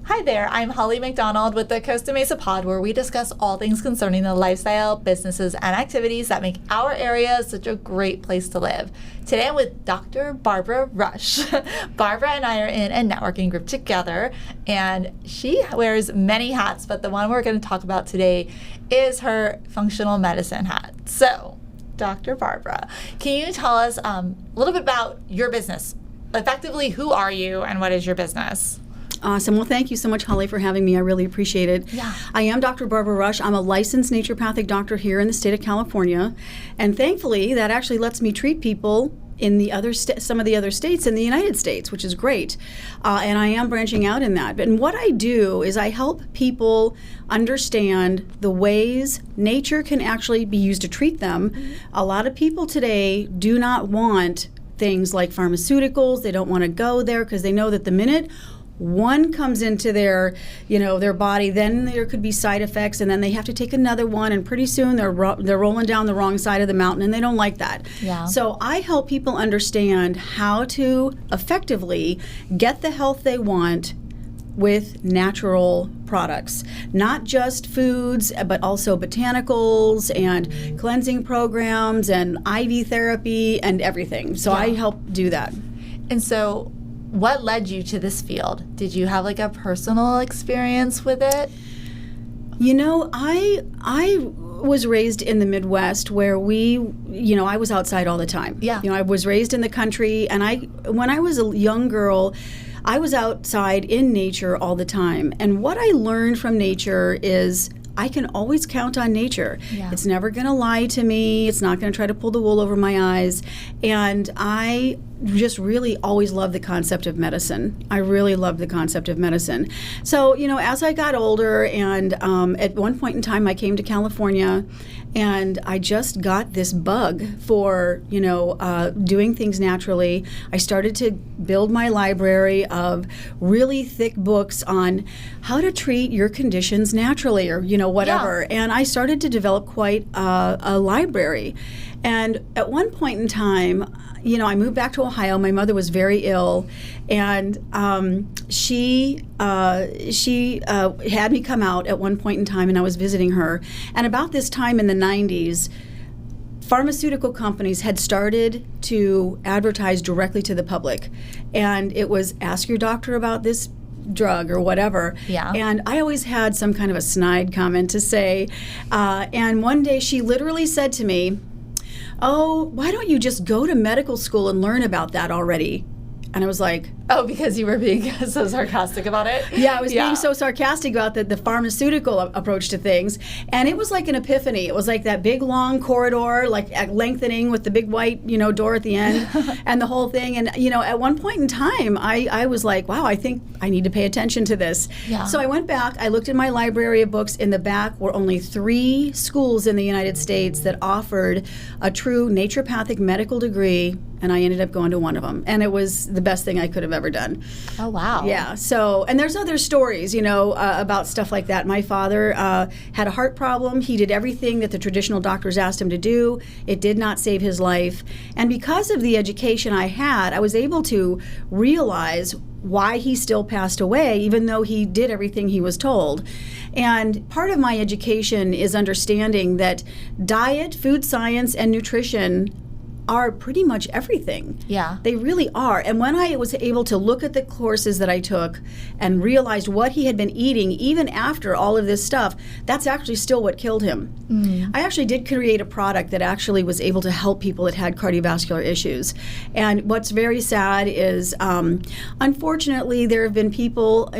Hi there, I'm Holly McDonald with the Costa Mesa Pod, where we discuss all things concerning the lifestyle, businesses, and activities that make our area such a great place to live. Today I'm with Dr. Barbara Rush. Barbara and I are in a networking group together, and she wears many hats, but the one we're going to talk about today is her functional medicine hat. So, Dr. Barbara, can you tell us a little bit about your business? Effectively, who are you and what is your business? Awesome. Well, thank you so much, Holly, for having me. I really appreciate it. Yeah. I am Dr. Barbara Rush. I'm a licensed naturopathic doctor here in the state of California. And thankfully, that actually lets me treat people in the other some of the other states in the United States, which is great. And I am branching out in that. And what I do is I help people understand the ways nature can actually be used to treat them. Mm-hmm. A lot of people today do not want things like pharmaceuticals. They don't want to go there because they know that the minute one comes into their body, then there could be side effects, and then they have to take another one, and pretty soon they're rolling down the wrong side of the mountain, and they don't like that. Yeah. So I help people understand how to effectively get the health they want with natural products, not just foods, but also botanicals and cleansing programs and IV therapy and everything. So I help do that. And so what led you to this field? Did you have like a personal experience with it? You know, I was raised in the Midwest where I was outside all the time. Yeah. I was raised in the country, and when I was a young girl, I was outside in nature all the time. And what I learned from nature is I can always count on nature. Yeah. It's never going to lie to me. It's not going to try to pull the wool over my eyes. And I just really always loved the concept of medicine. I really loved the concept of medicine. So, as I got older, and at one point in time I came to California, and I just got this bug for, doing things naturally. I started to build my library of really thick books on how to treat your conditions naturally, or, whatever. Yeah. And I started to develop quite a library. And at one point in time, I moved back to Ohio. My mother was very ill, and she had me come out at one point in time, and I was visiting her. And about this time in the 90s, pharmaceutical companies had started to advertise directly to the public, and it was ask your doctor about this drug or whatever. Yeah. And I always had some kind of a snide comment to say. And one day she literally said to me, "Oh, why don't you just go to medical school and learn about that already?" And I was like, oh, because you were being so sarcastic about it? Yeah, I was being so sarcastic about the pharmaceutical approach to things. And it was like an epiphany. It was like that big, long corridor, like lengthening with the big white, door at the end and the whole thing. And, at one point in time, I was like, wow, I think I need to pay attention to this. Yeah. So I went back. I looked in my library of books. In the back were only 3 schools in the United States that offered a true naturopathic medical degree, and I ended up going to one of them. And it was the best thing I could have ever done. Oh, wow. Yeah. So, and there's other stories, about stuff like that. My father had a heart problem. He did everything that the traditional doctors asked him to do. It did not save his life. And because of the education I had, I was able to realize why he still passed away, even though he did everything he was told. And part of my education is understanding that diet, food science, and nutrition are pretty much everything. Yeah. They really are. And when I was able to look at the courses that I took and realized what he had been eating, even after all of this stuff, that's actually still what killed him. Mm. I actually did create a product that actually was able to help people that had cardiovascular issues. And what's very sad is, unfortunately, there have been people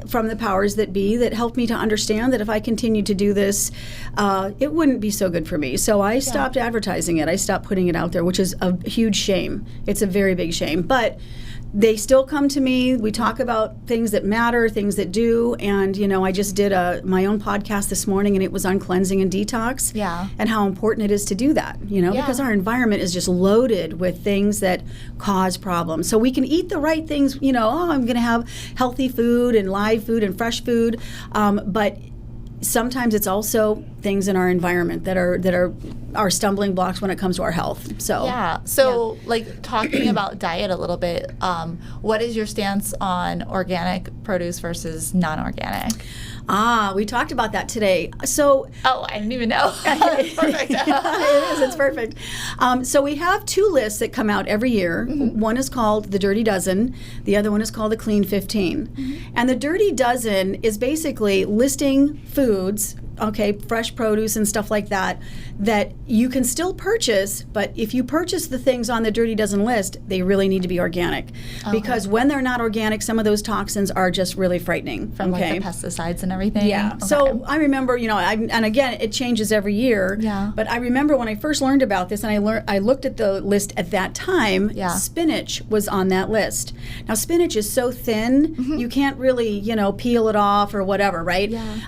from the powers that be that helped me to understand that if I continued to do this, it wouldn't be so good for me. So I stopped advertising it. I stopped putting it out there, which is a huge shame. It's a very big shame. But they still come to me. We talk about things that matter, things that do. And, I just did my own podcast this morning, and it was on cleansing and detox. Yeah. And how important it is to do that, because our environment is just loaded with things that cause problems. So we can eat the right things, I'm going to have healthy food and live food and fresh food. But sometimes it's also things in our environment that are stumbling blocks when it comes to our health. So like talking about diet a little bit, what is your stance on organic produce versus non-organic? We talked about that today. So, I didn't even know. Perfect. It is. It's perfect. So we have 2 lists that come out every year. One is called the Dirty Dozen. The other one is called the Clean 15. And the Dirty Dozen is basically listing foods, fresh produce and stuff like that you can still purchase, but if you purchase the things on the Dirty Dozen list, they really need to be organic. Because when they're not organic, some of those toxins are just really frightening. From like the pesticides and everything? Yeah. Okay. So I remember, and again, it changes every year. Yeah. But I remember when I first learned about this, and I looked at the list at that time, spinach was on that list. Now, spinach is so thin, you can't really, peel it off or whatever, right? Yeah.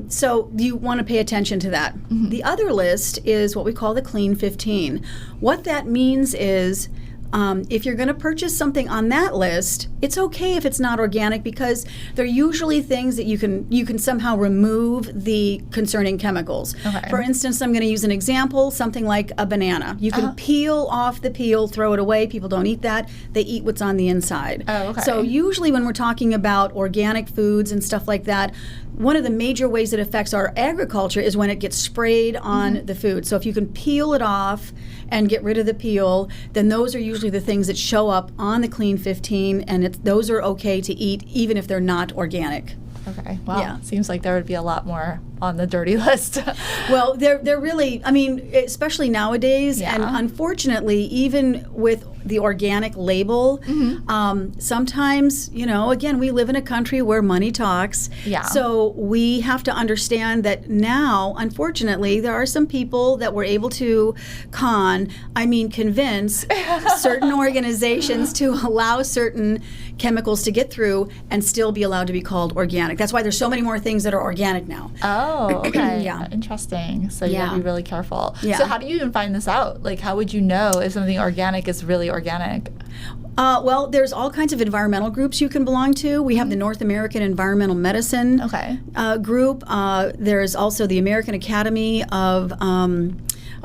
So you want to pay attention to that. The other list is what we call the Clean 15. What that means is if you're going to purchase something on that list, it's okay if it's not organic because they're usually things that you can somehow remove the concerning chemicals. Okay. For instance, I'm going to use an example, something like a banana. You can peel off the peel, throw it away. People don't eat that. They eat what's on the inside. Oh, okay. So usually when we're talking about organic foods and stuff like that, one of the major ways it affects our agriculture is when it gets sprayed on the food. So if you can peel it off and get rid of the peel, then those are usually the things that show up on the Clean 15, and those are okay to eat even if they're not organic. Okay. Wow. Yeah. Seems like there would be a lot more on the dirty list. Well, they're really, especially nowadays, and unfortunately, even with the organic label, sometimes, again, we live in a country where money talks. Yeah. So we have to understand that now, unfortunately, there are some people that were able to convince certain organizations to allow certain chemicals to get through and still be allowed to be called organic. That's why there's so many more things that are organic now. Oh, okay. Yeah. Interesting. So you gotta be really careful. Yeah. So how do you even find this out? Like, how would you know if something organic is really organic? Well, there's all kinds of environmental groups you can belong to. We have the North American Environmental Medicine group. There's also the American Academy of...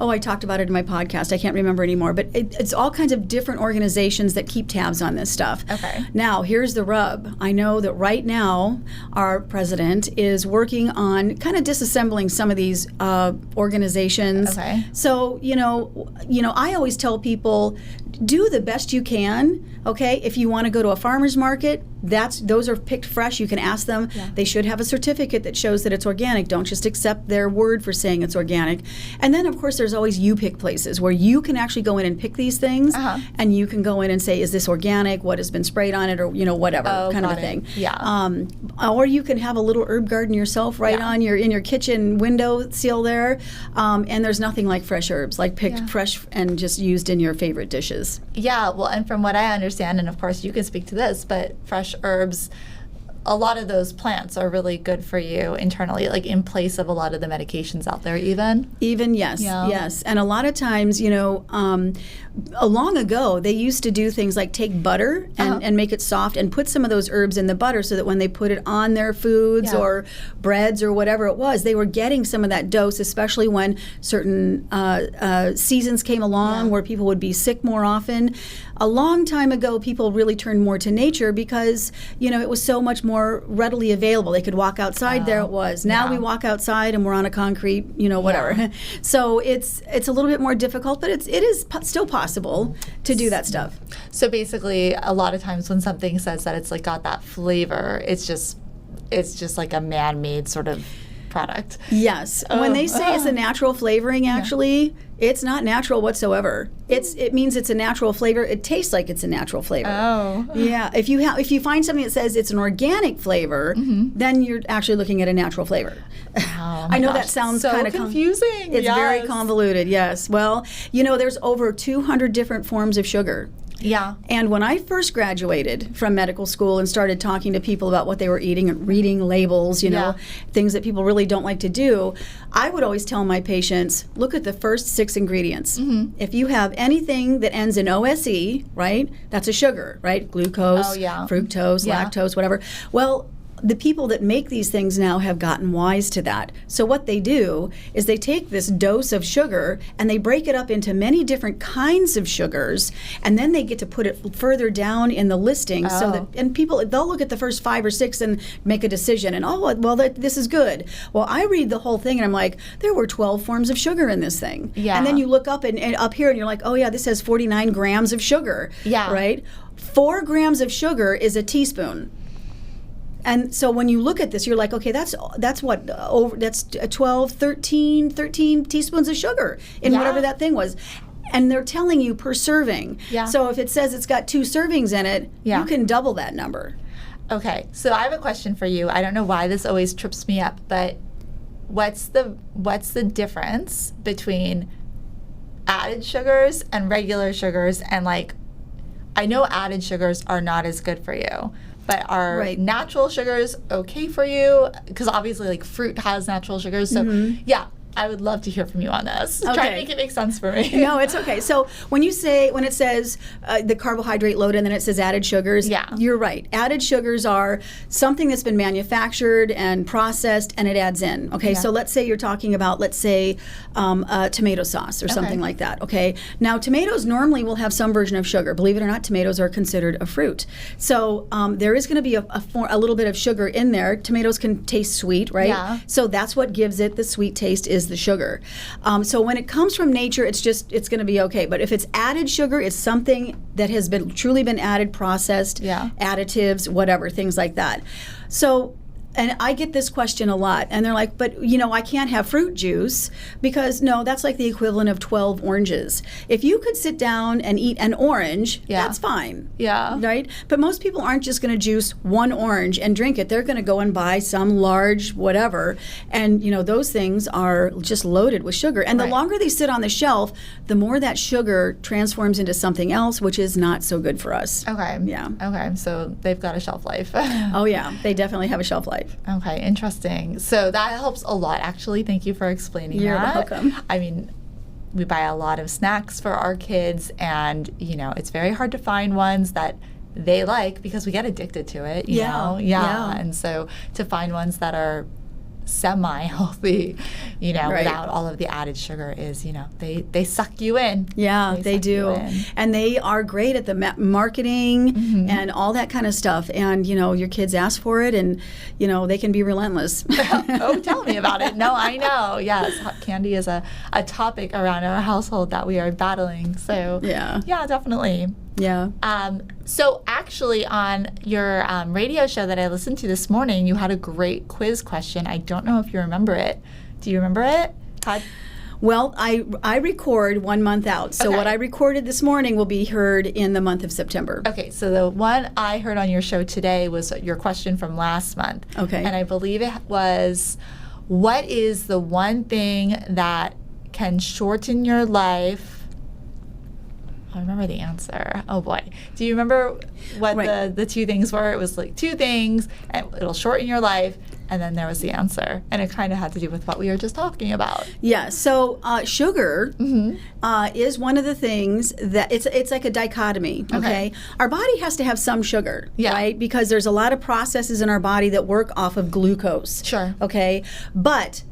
I talked about it in my podcast. I can't remember anymore. But it's all kinds of different organizations that keep tabs on this stuff. Okay. Now, here's the rub. I know that right now our president is working on kind of disassembling some of these organizations. Okay. So, I always tell people, do the best you can. Okay, if you want to go to a farmer's market, those are picked fresh. You can ask them. Yeah. They should have a certificate that shows that it's organic. Don't just accept their word for saying it's organic. And then, of course, there's always you pick places where you can actually go in and pick these things, and you can go in and say, is this organic? What has been sprayed on it, or whatever kind of a thing. Yeah. Or you can have a little herb garden yourself in your kitchen window seal there, and there's nothing like fresh herbs, like picked fresh and just used in your favorite dishes. Yeah. Well, and from what I understand, and of course you can speak to this, but fresh herbs, a lot of those plants are really good for you internally, like in place of a lot of the medications out there even? Even, yes, yes. And a lot of times, long ago, they used to do things like take butter and make it soft and put some of those herbs in the butter so that when they put it on their foods or breads or whatever it was, they were getting some of that dose, especially when certain seasons came along where people would be sick more often. A long time ago, people really turned more to nature because, it was so much more readily available. They could walk outside, there it was. Now we walk outside and we're on a concrete, whatever. Yeah. So it's a little bit more difficult, but it is still possible to do that stuff. So basically, a lot of times when something says that it's like got that flavor, it's just like a man-made sort of product. Yes. When they say it's a natural flavoring, actually, it's not natural whatsoever. It means it's a natural flavor. It tastes like it's a natural flavor. Oh. Yeah. If you find something that says it's an organic flavor, then you're actually looking at a natural flavor. Oh, I know that sounds so kind of confusing. It's very convoluted. Yes. Well, there's over 200 different forms of sugar. Yeah. And when I first graduated from medical school and started talking to people about what they were eating and reading labels, things that people really don't like to do, I would always tell my patients, look at the first 6 ingredients. If you have anything that ends in OSE, right, that's a sugar, right? Glucose, fructose, lactose, whatever. Well, the people that make these things now have gotten wise to that. So what they do is they take this dose of sugar and they break it up into many different kinds of sugars, and then they get to put it further down in the listing so that, and people, they'll look at the first 5 or 6 and make a decision, and this is good. Well, I read the whole thing and I'm like, there were 12 forms of sugar in this thing. Yeah. And then you look up and up here and you're like, oh yeah, this has 49 grams of sugar. Yeah. Right? 4 grams of sugar is a teaspoon. And so when you look at this, you're like, okay, that's 12, 13 teaspoons of sugar in whatever that thing was. And they're telling you per serving. Yeah. So if it says it's got 2 servings in it, you can double that number. Okay, so I have a question for you. I don't know why this always trips me up, but what's the difference between added sugars and regular sugars? And like, I know added sugars are not as good for you, but are natural sugars okay for you? Because obviously, like, fruit has natural sugars. So, I would love to hear from you on this. Okay. Try to make it make sense for me. No, it's okay. So when it says the carbohydrate load and then it says added sugars, you're right. Added sugars are something that's been manufactured and processed and it adds in. Okay, so let's say you're talking about, tomato sauce or something like that. Okay, now tomatoes normally will have some version of sugar. Believe it or not, tomatoes are considered a fruit. So there is going to be a little bit of sugar in there. Tomatoes can taste sweet, right? Yeah. So that's what gives it the sweet taste is the sugar. So when it comes from nature, it's going to be okay. But if it's added sugar, it's something that has been truly been added, processed, additives, whatever, things like that. So, and I get this question a lot, and they're like, but I can't have fruit juice because no, that's like the equivalent of 12 oranges. If you could sit down and eat an orange, that's fine. Yeah. Right? But most people aren't just going to juice one orange and drink it. They're going to go and buy some large whatever, and those things are just loaded with sugar. And the longer they sit on the shelf, the more that sugar transforms into something else, which is not so good for us. Okay. Yeah. Okay, so they've got a shelf life. Oh yeah, they definitely have a shelf life. Okay, interesting. So that helps a lot, actually. Thank you for explaining that. You're welcome. I mean, we buy a lot of snacks for our kids, and, it's very hard to find ones that they like because we get addicted to it, you know? Yeah. And so to find ones that are semi-healthy, without all of the added sugar is, they suck you in. Yeah, they do. And they are great at the marketing and all that kind of stuff. And, your kids ask for it and, they can be relentless. Oh, tell me about it. No, I know. Yes, candy is a topic around our household that we are battling. So, yeah, definitely. Yeah. So actually on your radio show that I listened to this morning, you had a great quiz question. I don't know if you remember it. Do you remember it? Well, I record 1 month out. So what I recorded this morning will be heard in the month of September. Okay, so the one I heard on your show today was your question from last month. Okay. And I believe it was, what is the one thing that can shorten your life? I remember the answer. Oh boy. Do you remember what the 2 things were? It was like 2 things, and it'll shorten your life, and then there was the answer. And it kind of had to do with what we were just talking about. Yeah, so sugar is one of the things that, it's like a dichotomy, okay? Our body has to have some sugar, right? Because there's a lot of processes in our body that work off of glucose. Sure. Okay? But,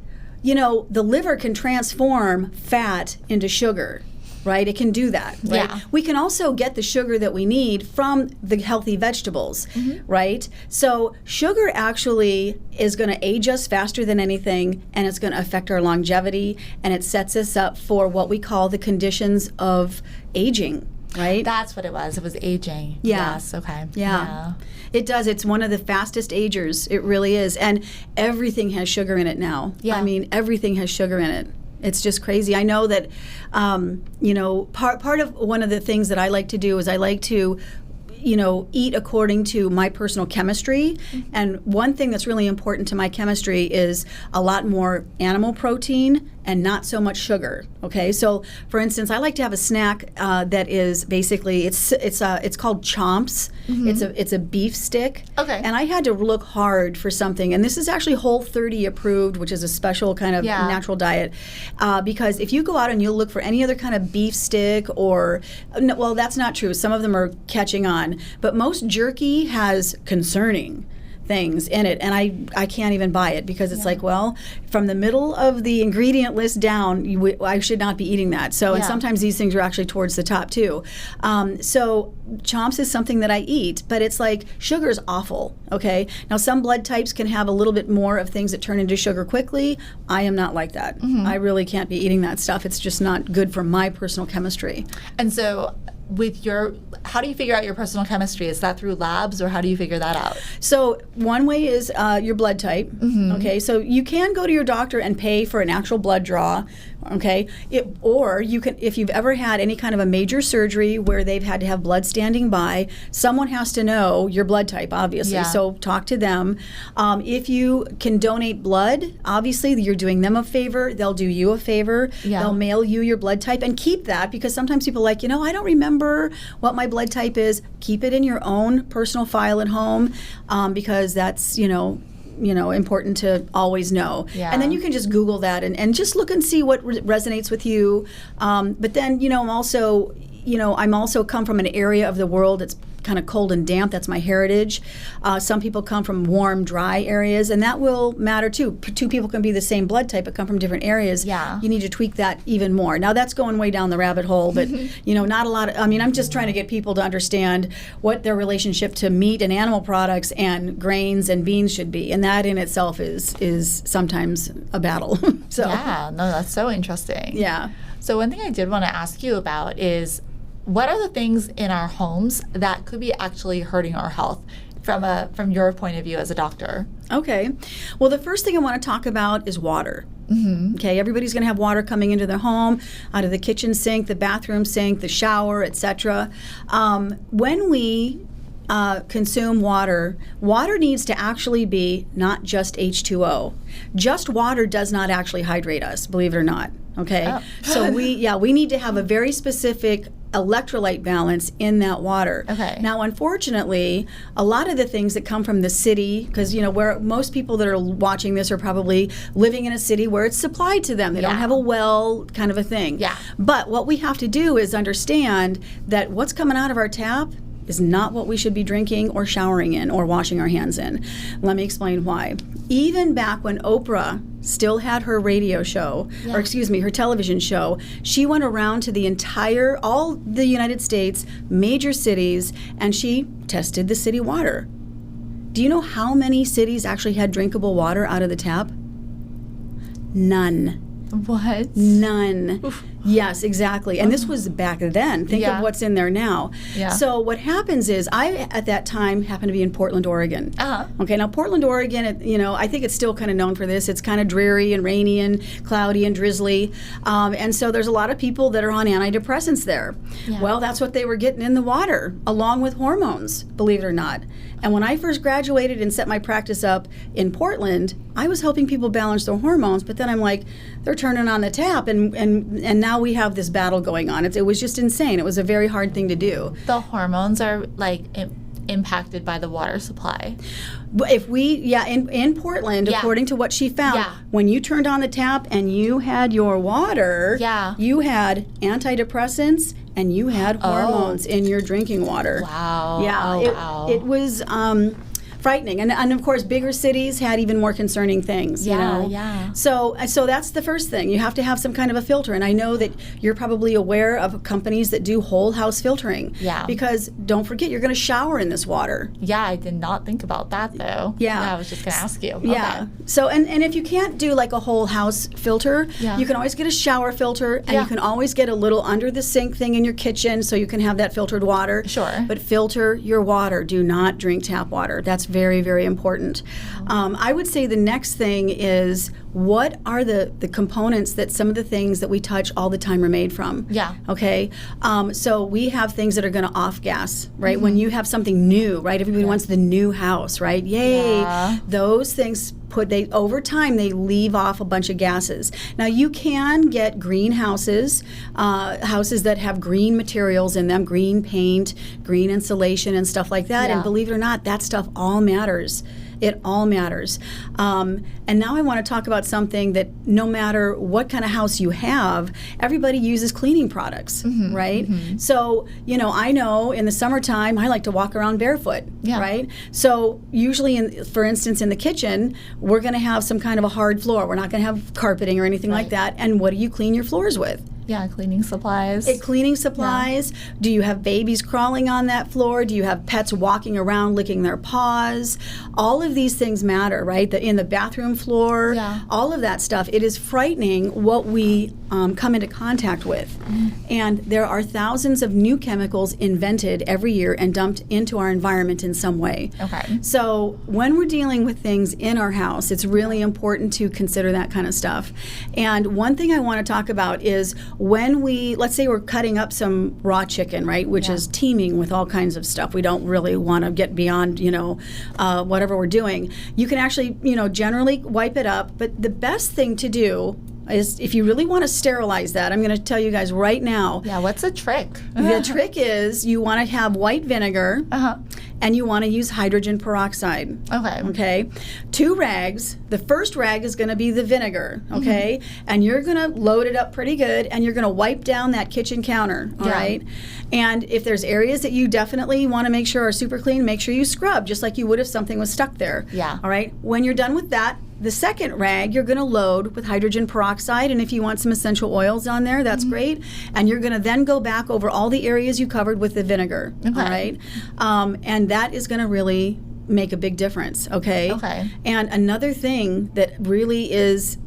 the liver can transform fat into sugar. Right? It can do that. Right? Yeah. We can also get the sugar that we need from the healthy vegetables, right? So sugar actually is going to age us faster than anything, and it's going to affect our longevity, and it sets us up for what we call the conditions of aging, right? That's what it was. It was aging. Yeah. Yes, okay. Yeah. It does. It's one of the fastest agers. It really is. And everything has sugar in it now. Yeah. I mean, everything has sugar in it. It's just crazy. I know that, part of one of the things that I like to do is I like to, eat according to my personal chemistry. And one thing that's really important to my chemistry is a lot more animal protein and not so much sugar. Okay, so for instance, I like to have a snack that is basically it's called chomps. It's a beef stick. Okay. And I had to look hard for something, and this is actually Whole30 approved, which is a special kind of natural diet. Because if you go out and you look for any other kind of beef stick, or well, that's not true. Some of them are catching on, but most jerky has concerning things in it, and I can't even buy it because it's like, well, from the middle of the ingredient list down, I should not be eating that. So, and sometimes these things are actually towards the top too. So Chomps is something that I eat, but it's like sugar is awful. Okay, now some blood types can have a little bit more of things that turn into sugar quickly. I am not like that. I really can't be eating that stuff. It's just not good for my personal chemistry. And so how do you figure out your personal chemistry? Is that through labs, or how do you figure that out? So one way is your blood type. Okay, so you can go to your doctor and pay for an actual blood draw. Okay, or you can, if you've ever had any kind of a major surgery where they've had to have blood standing by, someone has to know your blood type, obviously. So talk to them. If you can donate blood, obviously you're doing them a favor. They'll do you a favor. They'll mail you your blood type, and keep that, because sometimes people are like, I don't remember what my blood type is. Keep it in your own personal file at home, because that's important to always know. And then you can just Google that and just look and see what resonates with you. But then, I'm also come from an area of the world that's kind of cold and damp. That's my heritage. Some people come from warm, dry areas, and that will matter too. Two people can be the same blood type but come from different areas. You need to tweak that even more. Now that's going way down the rabbit hole, but not a lot of, I'm just trying to get people to understand what their relationship to meat and animal products and grains and beans should be, and that in itself is sometimes a battle. That's so interesting. So one thing I did want to ask you about is, what are the things in our homes that could be actually hurting our health from your point of view as a doctor? Okay. Well, the first thing I want to talk about is water. Okay, everybody's going to have water coming into their home, out of the kitchen sink, the bathroom sink, the shower, etc. When we consume water needs to actually be not just H2O. Just water does not actually hydrate us, believe it or not. Okay, so we need to have a very specific electrolyte balance in that water. Now, unfortunately, a lot of the things that come from the city, because where most people that are watching this are probably living in a city where it's supplied to them. They don't have a well, kind of a thing. But what we have to do is understand that what's coming out of our tap is not what we should be drinking or showering in or washing our hands in. Let me explain why. Even back when Oprah still had her radio show, or her television show, she went around to all the United States, major cities, and she tested the city water. Do you know how many cities actually had drinkable water out of the tap? None. What? None. Oof. Yes, exactly. And this was back then. Think of what's in there now. So what happens is, I, at that time, happened to be in Portland, Oregon. Okay, now Portland, Oregon, I think it's still kind of known for this. It's kind of dreary and rainy and cloudy and drizzly. And so there's a lot of people that are on antidepressants there. Well, that's what they were getting in the water, along with hormones, believe it or not. And when I first graduated and set my practice up in Portland, I was helping people balance their hormones, but then I'm like, they're turning on the tap, and now we have this battle going on. It was just insane. It was a very hard thing to do. The hormones are impacted by the water supply. If in Portland, according to what she found, when you turned on the tap and you had your water, you had antidepressants and you had hormones in your drinking water. Wow. It was frightening. And of course, bigger cities had even more concerning things, So that's the first thing. You have to have some kind of a filter. And I know that you're probably aware of companies that do whole house filtering. Because don't forget, you're going to shower in this water. I did not think about that, though. I was just going to ask you. So, and if you can't do like a whole house filter, you can always get a shower filter, and you can always get a little under the sink thing in your kitchen so you can have that filtered water. But filter your water. Do not drink tap water. That's very, very important. I would say the next thing is, what are the components that some of the things that we touch all the time are made from? Okay. So we have things that are going to off gas, right? When you have something new, right? Everybody wants the new house, right? Yay. Those things over time they leave off a bunch of gases. Now you can get greenhouses, houses that have green materials in them, green paint, green insulation and stuff like that. And believe it or not, that stuff all matters. It all matters. And now I want to talk about something that no matter what kind of house you have, everybody uses cleaning products, right? So, I know in the summertime, I like to walk around barefoot, right? So usually, for instance, in the kitchen, we're going to have some kind of a hard floor. We're not going to have carpeting or anything like that. And what do you clean your floors with? Yeah, cleaning supplies. Cleaning supplies. Yeah. Do you have babies crawling on that floor? Do you have pets walking around licking their paws? All of these things matter, right? In the bathroom floor, all of that stuff. It is frightening what we come into contact with. And there are thousands of new chemicals invented every year and dumped into our environment in some way. Okay. So when we're dealing with things in our house, it's really important to consider that kind of stuff. And one thing I want to talk about is when let's say we're cutting up some raw chicken, right, which is teeming with all kinds of stuff. We don't really want to get beyond, whatever we're doing. You can actually, generally wipe it up. But the best thing to do is, if you really want to sterilize that, I'm going to tell you guys right now. Yeah, what's the trick? The trick is you want to have white vinegar, and you want to use hydrogen peroxide. Okay. 2 rags. The first rag is going to be the vinegar, okay? And you're going to load it up pretty good, and you're going to wipe down that kitchen counter, all right? And if there's areas that you definitely want to make sure are super clean, make sure you scrub, just like you would if something was stuck there. Yeah. All right? When you're done with that, the second rag you're going to load with hydrogen peroxide, and if you want some essential oils on there, that's great. And you're going to then go back over all the areas you covered with the vinegar, all right? And that is going to really make a big difference, okay? And another thing that really is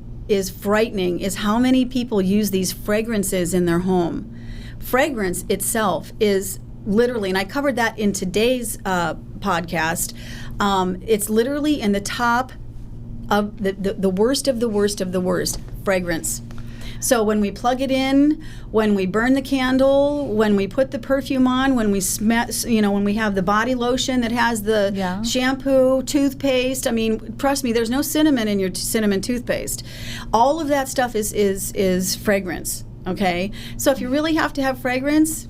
frightening is how many people use these fragrances in their home. Fragrance itself is literally, and I covered that in today's podcast, it's literally in the top of the worst of the worst of the worst, fragrance. So when we plug it in, when we burn the candle, when we put the perfume on, when we when we have the body lotion that has the shampoo, toothpaste, I mean, trust me, there's no cinnamon in your cinnamon toothpaste. All of that stuff is fragrance, okay? So if you really have to have fragrance,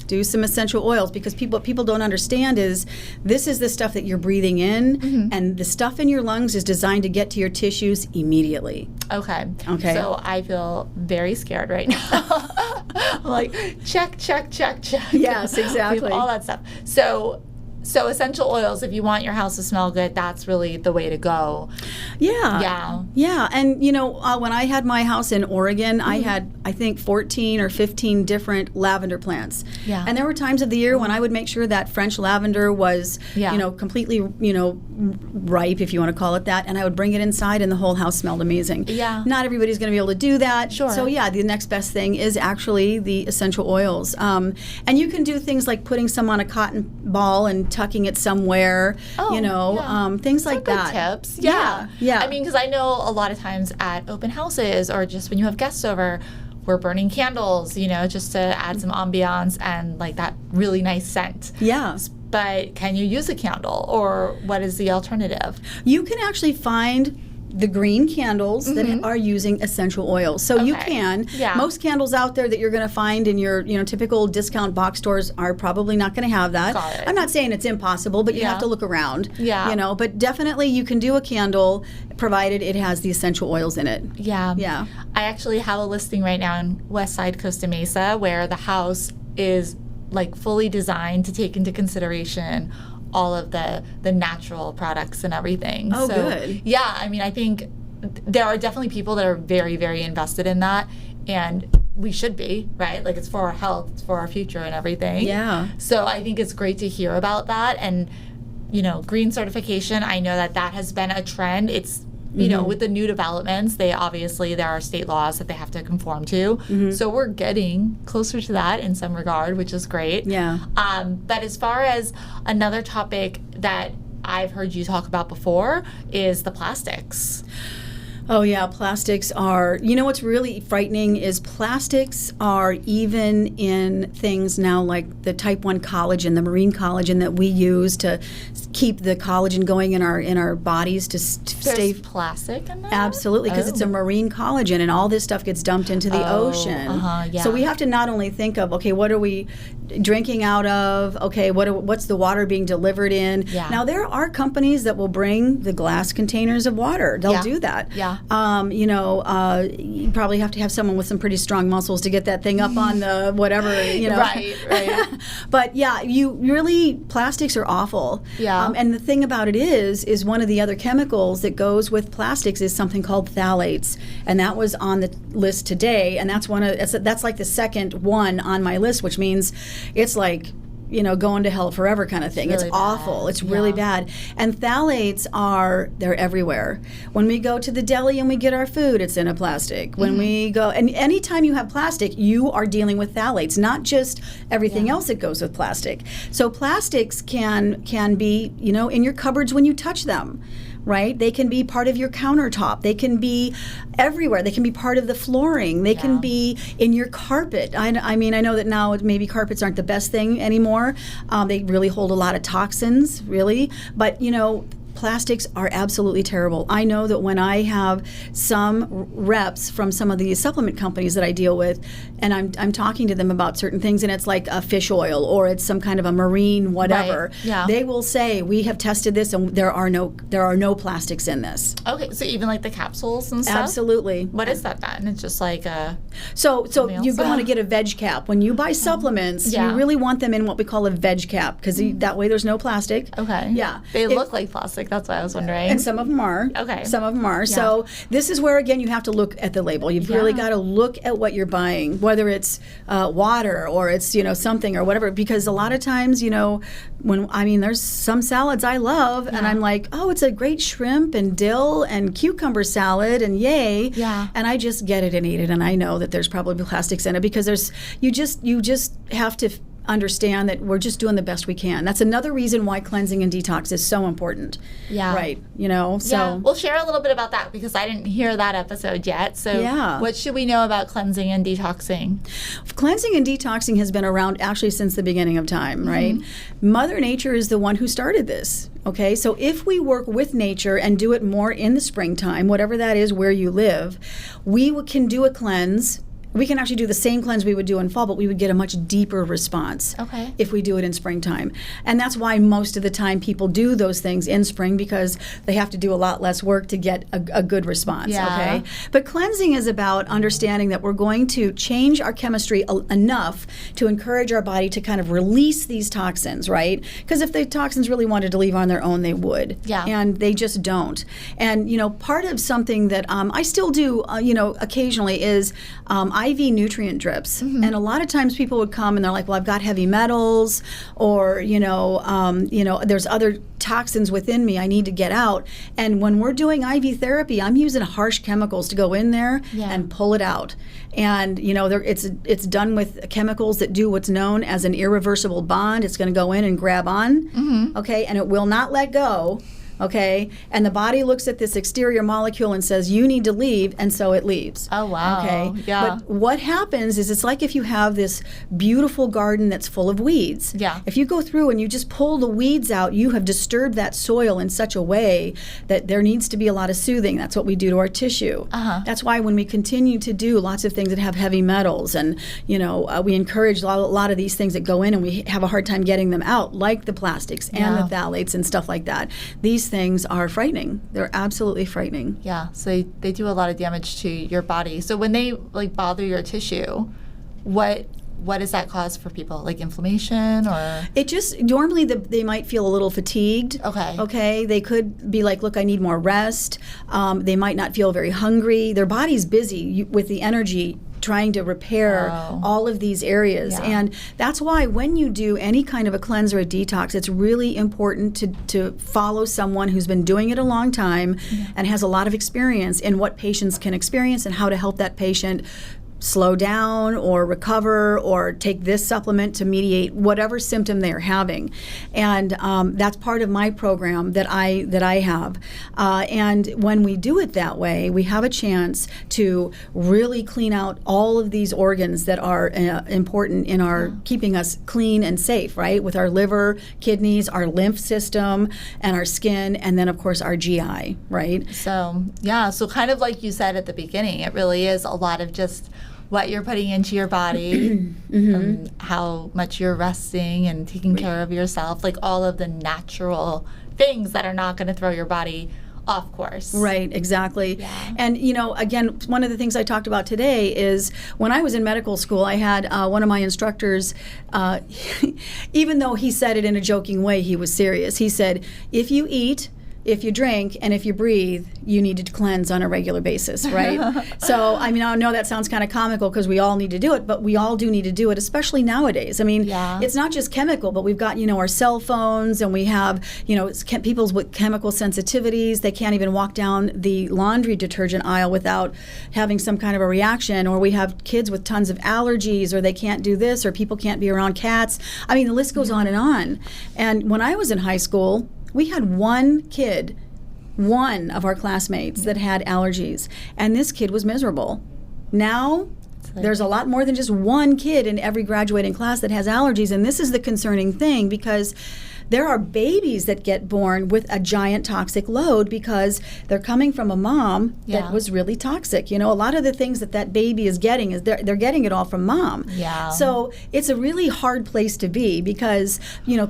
do some essential oils, because what people don't understand is this is the stuff that you're breathing in, and the stuff in your lungs is designed to get to your tissues immediately. Okay. So I feel very scared right now. Like, check. Yes, exactly. All that stuff. So essential oils, if you want your house to smell good, that's really the way to go. Yeah. And, when I had my house in Oregon, I had, I think, 14 or 15 different lavender plants. Yeah. And there were times of the year when I would make sure that French lavender was, completely, ripe, if you want to call it that, and I would bring it inside and the whole house smelled amazing. Yeah. Not everybody's going to be able to do that. Sure. So, the next best thing is actually the essential oils. And you can do things like putting some on a cotton ball and tucking it somewhere, things like that. Good tips. Yeah. I mean, because I know a lot of times at open houses or just when you have guests over, we're burning candles, just to add some ambiance and like that really nice scent. Yeah. But can you use a candle, or what is the alternative? You can actually find the green candles that are using essential oils. So you can. Yeah. Most candles out there that you're going to find in your typical discount box stores are probably not going to have that. Got it. I'm not saying it's impossible, but you have to look around. Yeah. But definitely you can do a candle provided it has the essential oils in it. Yeah. Yeah. I actually have a listing right now in West Side Costa Mesa where the house is like fully designed to take into consideration all of the natural products and everything. Oh, so, good. Yeah, I mean, I think there are definitely people that are very, very invested in that, and we should be, right? Like, it's for our health, it's for our future and everything. Yeah. So I think it's great to hear about that, and, green certification, I know that has been a trend. It's with the new developments, there are state laws that they have to conform to. So we're getting closer to that in some regard, which is great. Yeah. But as far as another topic that I've heard you talk about before is the plastics. Oh, yeah, plastics are, what's really frightening is plastics are even in things now like the type 1 collagen, the marine collagen that we use to keep the collagen going in our bodies to stay. There's plastic in there? Absolutely, because it's a marine collagen, and all this stuff gets dumped into the ocean. Yeah. So we have to not only think of, okay, what are we drinking out of? Okay, what's the water being delivered in? Yeah. Now there are companies that will bring the glass containers of water. They'll do that. Yeah. You probably have to have someone with some pretty strong muscles to get that thing up on the whatever. Right. But yeah, plastics are awful. Yeah. And the thing about it is one of the other chemicals that goes with plastics is something called phthalates, and that was on the list today, and that's like the second one on my list, which means it's like, going to hell forever kind of thing. It's awful. It's really bad. And phthalates they're everywhere. When we go to the deli and we get our food, it's in a plastic. When we go, and anytime you have plastic, you are dealing with phthalates, not just everything else that goes with plastic. So plastics can be, in your cupboards when you touch them. Right? They can be part of your countertop. They can be everywhere. They can be part of the flooring. They can be in your carpet. I mean, I know that now maybe carpets aren't the best thing anymore. They really hold a lot of toxins, really. But, plastics are absolutely terrible. I know that when I have some reps from some of these supplement companies that I deal with, and I'm talking to them about certain things, and it's like a fish oil or it's some kind of a marine whatever, they will say, we have tested this and there are no plastics in this. Okay, so even like the capsules and stuff? Absolutely. What is that then? It's just like a... So you want to get a veg cap. When you buy supplements, you really want them in what we call a veg cap, because that way there's no plastic. Okay. Yeah. They look like plastic. That's why I was wondering. And some of them are. Okay. Some of them are. Yeah. So this is where, again, you have to look at the label. You've really got to look at what you're buying, whether it's water or it's, something or whatever. Because a lot of times, there's some salads I love, and I'm like, oh, it's a great shrimp and dill and cucumber salad, and yay. Yeah. And I just get it and eat it, and I know that there's probably plastics in it, because you just have to understand that we're just doing the best we can. That's another reason why cleansing and detox is so important. Yeah. Right. So. Yeah. We'll share a little bit about that, because I didn't hear that episode yet. So what should we know about cleansing and detoxing? Cleansing and detoxing has been around actually since the beginning of time, right? Mother Nature is the one who started this. Okay, so if we work with nature and do it more in the springtime, whatever that is where you live, we can do a cleanse. We can actually do the same cleanse we would do in fall, but we would get a much deeper response if we do it in springtime. And that's why most of the time people do those things in spring, because they have to do a lot less work to get a good response. Okay. But cleansing is about understanding that we're going to change our chemistry enough to encourage our body to kind of release these toxins, right? Because if the toxins really wanted to leave on their own, they would. Yeah. And they just don't. And, part of something that I still do, occasionally is IV nutrient drips. And a lot of times people would come and they're like, well, I've got heavy metals, or, there's other toxins within me I need to get out. And when we're doing IV therapy, I'm using harsh chemicals to go in there and pull it out. And, it's done with chemicals that do what's known as an irreversible bond. It's going to go in and grab on, okay, and it will not let go. Okay, and the body looks at this exterior molecule and says, you need to leave, and so it leaves. Oh, wow. Okay, yeah. But what happens is it's like if you have this beautiful garden that's full of weeds. Yeah. If you go through and you just pull the weeds out, you have disturbed that soil in such a way that there needs to be a lot of soothing. That's what we do to our tissue. That's why when we continue to do lots of things that have heavy metals, and, we encourage a lot of these things that go in, and we have a hard time getting them out, like the plastics and the phthalates and stuff like that. These things are frightening. They're absolutely frightening. Yeah, so they do a lot of damage to your body. So when they bother your tissue, what does that cause for people? Like inflammation, or? It just, normally they might feel a little fatigued. Okay. They could be like, look, I need more rest. They might not feel very hungry. Their body's busy with the energy trying to repair all of these areas. And that's why when you do any kind of a cleanse or a detox, it's really important to follow someone who's been doing it a long time and has a lot of experience in what patients can experience and how to help that patient slow down or recover or take this supplement to mediate whatever symptom they're having. And that's part of my program that I have. And when we do it that way, we have a chance to really clean out all of these organs that are important in our keeping us clean and safe, right? With our liver, kidneys, our lymph system, and our skin, and then of course our GI, right? So kind of like you said at the beginning, it really is a lot of just what you're putting into your body, and how much you're resting and taking care of yourself, like all of the natural things that are not going to throw your body off course. Right, exactly. Yeah. And, again, one of the things I talked about today is when I was in medical school, I had one of my instructors, even though he said it in a joking way, he was serious. He said, if you eat, if you drink, and if you breathe, you need to cleanse on a regular basis, right? So, I know that sounds kind of comical because we all need to do it, but we all do need to do it, especially nowadays. It's not just chemical, but we've got, our cell phones, and we have, people with chemical sensitivities. They can't even walk down the laundry detergent aisle without having some kind of a reaction, or we have kids with tons of allergies, or they can't do this, or people can't be around cats. The list goes on and on. And when I was in high school, we had one of our classmates that had allergies, and this kid was miserable. Now, there's a lot more than just one kid in every graduating class that has allergies, and this is the concerning thing because there are babies that get born with a giant toxic load because they're coming from a mom that was really toxic. A lot of the things that baby is getting is they're getting it all from mom. Yeah. So it's a really hard place to be because,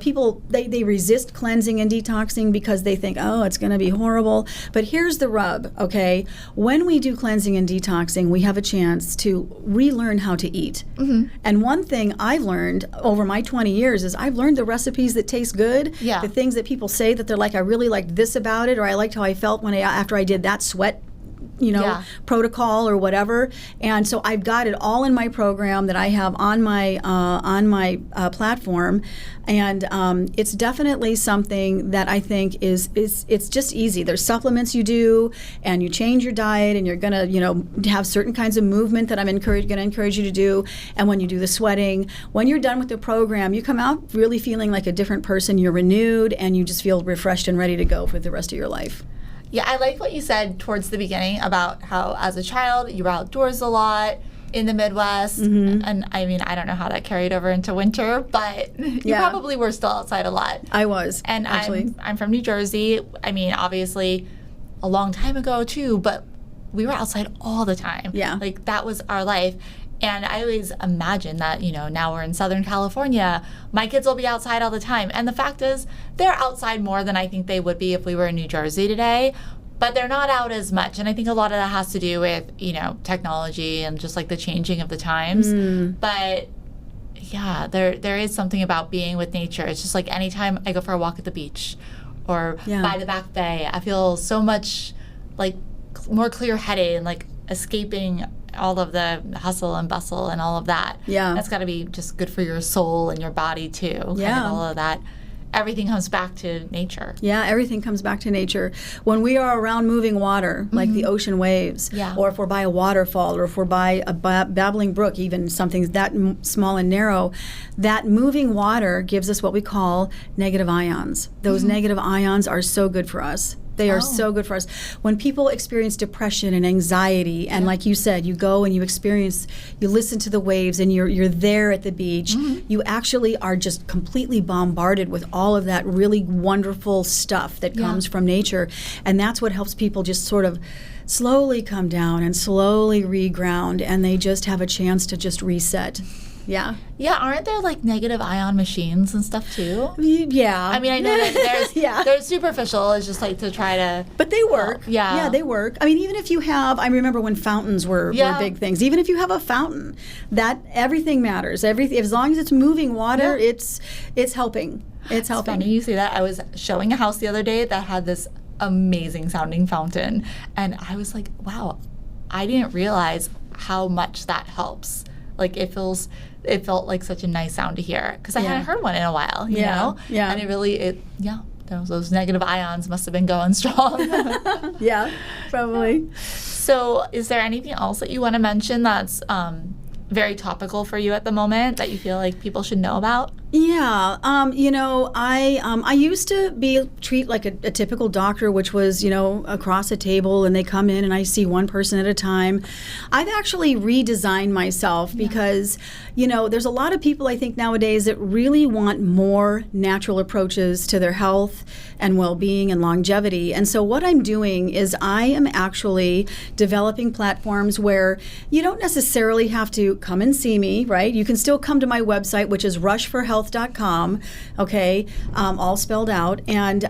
people, they resist cleansing and detoxing because they think, oh, it's going to be horrible. But here's the rub, okay? When we do cleansing and detoxing, we have a chance to relearn how to eat. And one thing I've learned over my 20 years is I've learned the recipes that taste good. Yeah. The things that people say that they're like, I really liked this about it, or I liked how I felt after I did that sweat protocol or whatever. And so I've got it all in my program that I have on my platform. And it's definitely something that I think it's just easy. There's supplements you do, and you change your diet, and you're gonna have certain kinds of movement that I'm going to encourage you to do. And when you do the sweating, when you're done with the program, you come out really feeling like a different person. You're renewed, and you just feel refreshed and ready to go for the rest of your life. Yeah, I like what you said towards the beginning about how as a child you were outdoors a lot in the Midwest. And I don't know how that carried over into winter, but you probably were still outside a lot. I was, and actually. I'm from New Jersey. Obviously a long time ago too, but we were outside all the time. Yeah. Like that was our life. And I always imagine that, now we're in Southern California, my kids will be outside all the time. And the fact is, they're outside more than I think they would be if we were in New Jersey today, but they're not out as much. And I think a lot of that has to do with, technology and just like the changing of the times. But yeah, there is something about being with nature. It's just like anytime I go for a walk at the beach or by the back bay, I feel so much like more clear-headed and like escaping all of the hustle and bustle and all of that. Yeah. That's got to be just good for your soul and your body too. Yeah. Kind of all of that. Everything comes back to nature. Yeah, everything comes back to nature. When we are around moving water, like the ocean waves, or if we're by a waterfall, or if we're by a babbling brook, even something that small and narrow, that moving water gives us what we call negative ions. Those negative ions are so good for us. They are so good for us. When people experience depression and anxiety, and like you said, you go and you listen to the waves, and you're there at the beach, you actually are just completely bombarded with all of that really wonderful stuff that comes from nature. And that's what helps people just sort of slowly come down and slowly reground, and they just have a chance to just reset. Yeah. Yeah, aren't there like negative ion machines and stuff too? Yeah. I know that they're superficial. It's just like to try to... But they work. Yeah, they work. Even if you have... I remember when fountains were big things. Even if you have a fountain, that everything matters. As long as it's moving water, it's helping. It's helping. Funny you say that. I was showing a house the other day that had this amazing sounding fountain, and I was like, wow, I didn't realize how much that helps. Like it felt like such a nice sound to hear because I hadn't heard one in a while, you know? Yeah. And those negative ions must have been going strong. Yeah, probably. So is there anything else that you want to mention that's very topical for you at the moment that you feel like people should know about? Yeah, I used to treat like a typical doctor, which was, across a table and they come in and I see one person at a time. I've actually redesigned myself because, there's a lot of people I think nowadays that really want more natural approaches to their health and well-being and longevity. And so what I'm doing is I am actually developing platforms where you don't necessarily have to come and see me, right? You can still come to my website, which is rushforhealth.com, okay, all spelled out. And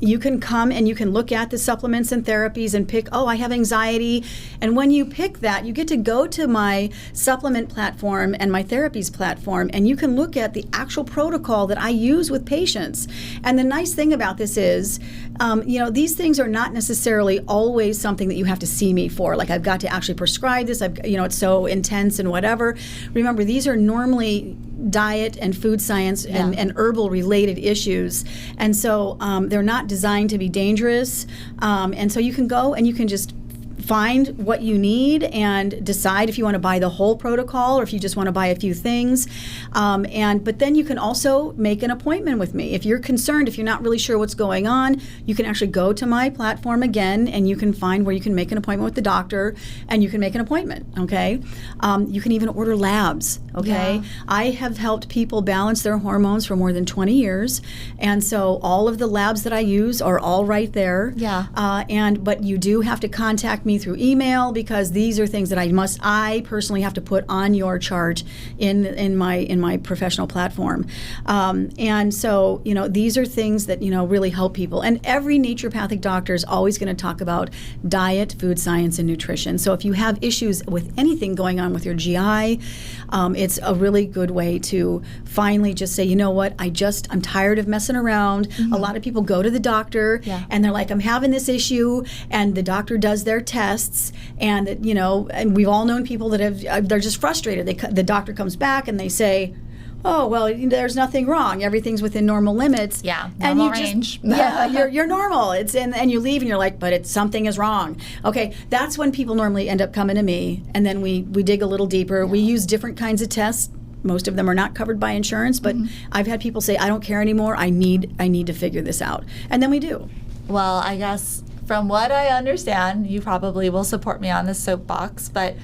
you can come and you can look at the supplements and therapies and pick, I have anxiety. And when you pick that, you get to go to my supplement platform and my therapies platform, and you can look at the actual protocol that I use with patients. And the nice thing about this is, these things are not necessarily always something that you have to see me for. Like I've got to actually prescribe this. It's so intense and whatever. Remember, these are normally diet and food science and herbal related issues. And so they're not designed to be dangerous. And so you can go and you can just find what you need and decide if you want to buy the whole protocol or if you just want to buy a few things. But then you can also make an appointment with me. If you're concerned, if you're not really sure what's going on, you can actually go to my platform again and you can find where you can make an appointment with the doctor and you can make an appointment, okay? You can even order labs, okay? Yeah. I have helped people balance their hormones for more than 20 years. And so all of the labs that I use are all right there. Yeah. But you do have to contact me through email because these are things that I personally have to put on your chart in my professional platform. And so, these are things that, really help people. And every naturopathic doctor is always going to talk about diet, food science, and nutrition. So if you have issues with anything going on with your GI, it's a really good way to finally just say, you know what, I'm tired of messing around. Mm-hmm. A lot of people go to the doctor and they're like, I'm having this issue, and the doctor does their tests, and and we've all known people that they're just frustrated. The doctor comes back and they say, oh, well, there's nothing wrong. Everything's within normal limits. Yeah, normal range. You're normal. And you leave and you're like, but something is wrong. Okay, that's when people normally end up coming to me, and then we dig a little deeper. Yeah. We use different kinds of tests. Most of them are not covered by insurance, but I've had people say, I don't care anymore. I need to figure this out. And then we do. Well, I guess from what I understand, you probably will support me on this soapbox, but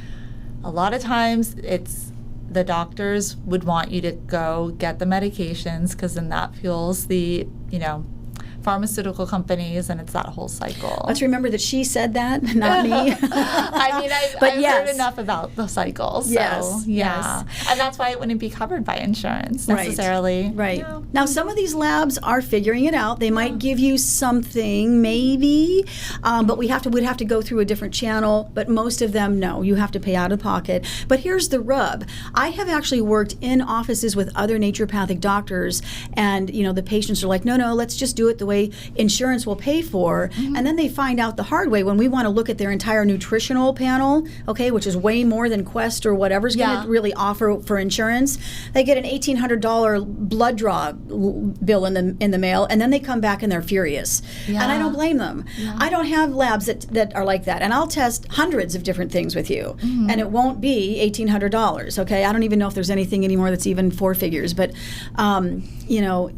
a lot of times it's the doctors would want you to go get the medications because then that fuels the, pharmaceutical companies, and it's that whole cycle. Let's remember that she said that, not me. I've heard enough about the cycle. So, yes. And that's why it wouldn't be covered by insurance necessarily. Right. Now, some of these labs are figuring it out. They might give you something, maybe, but we'd have to go through a different channel. But most of them, no, you have to pay out of pocket. But here's the rub. I have actually worked in offices with other naturopathic doctors, and the patients are like, no, let's just do it the way insurance will pay for. Mm-hmm. And then they find out the hard way when we want to look at their entire nutritional panel, okay, which is way more than Quest or whatever's going to really offer for insurance. They get an $1,800 blood draw bill in the mail, and then they come back and they're furious. Yeah. And I don't blame them. Yeah. I don't have labs that are like that. And I'll test hundreds of different things with you, and it won't be $1,800, okay? I don't even know if there's anything anymore that's even four figures. But,